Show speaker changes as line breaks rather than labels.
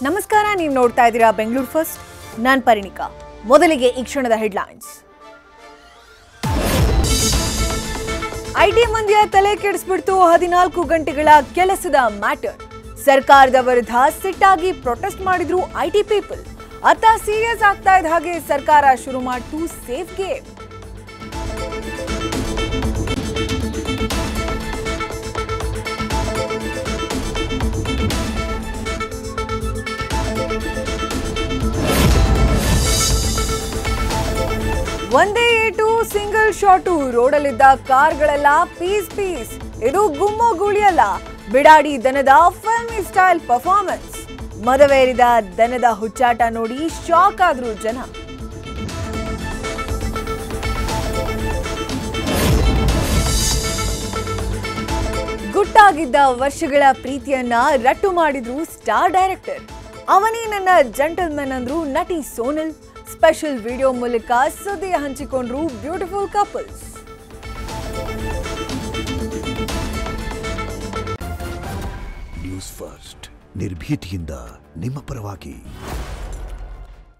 ನಮಸ್ಕಾರ, ನೀವು ನೋಡ್ತಾ ಇದ್ದೀರಾ ಬೆಂಗಳೂರು ಫಸ್ಟ್. ನಾನು ಪರಿಣಿಕಾ. ಮೊದಲಿಗೆ ಈ ಕ್ಷಣದ ಹೆಡ್ಲೈನ್ಸ್. ಐಟಿ ಮಂದಿಯ ತಲೆ ಕೆಡಿಸ್ಬಿಡ್ತು 14 ಗಂಟೆಗಳ ಕೆಲಸದ ಮ್ಯಾಟರ್. ಸರ್ಕಾರದ ವಿರುದ್ಧ ಸಿಟ್ಟಾಗಿ ಪ್ರೊಟೆಸ್ಟ್ ಮಾಡಿದ್ರು ಐಟಿ ಪೀಪಲ್. ಅತ್ತ ಸೀರಿಯಸ್ ಆಗ್ತಾ ಇದ್ದ ಹಾಗೆ ಸರ್ಕಾರ ಶುರು ಮಾಡಿತು ಸೇಫ್ ಗೇಮ್. ಒಂದೇ ಏಟು ಸಿಂಗಲ್ ಶಾಟು, ರೋಡಲ್ಲಿದ್ದ ಕಾರ್ಗಳೆಲ್ಲ ಪೀಸ್. ಇದು ಗುಮ್ಮೋ ಗುಳಿಯಲ್ಲ, ಬಿಡಾಡಿ ದನದ ಫಿಲ್ಮಿ ಸ್ಟೈಲ್ ಪರ್ಫಾರ್ಮೆನ್ಸ್. ಮದವೇರಿದ ದನದ ಹುಚ್ಚಾಟ ನೋಡಿ ಶಾಕ್ ಆದ್ರು ಜನ. ಗುಟ್ಟಾಗಿದ್ದ ವರ್ಷಗಳ ಪ್ರೀತಿಯನ್ನ ರಟ್ಟು ಮಾಡಿದ್ರು ಸ್ಟಾರ್ ಡೈರೆಕ್ಟರ್. ಅವನೇ ನನ್ನ ಜೆಂಟಲ್ಮನ್ ಅಂದ್ರು ನಟಿ ಸೋನಲ್. ಸ್ಪೆಷಲ್ ವಿಡಿಯೋ ಮೂಲಕ ಸುದ್ದಿ ಹಂಚಿಕೊಂಡ್ರು ಬ್ಯೂಟಿಫುಲ್ ಕಪಲ್ಸ್.
ನ್ಯೂಸ್ ಫಸ್ಟ್, ನಿರ್ಭೀತಿಯಿಂದ ನಿಮ್ಮ ಪರವಾಗಿ.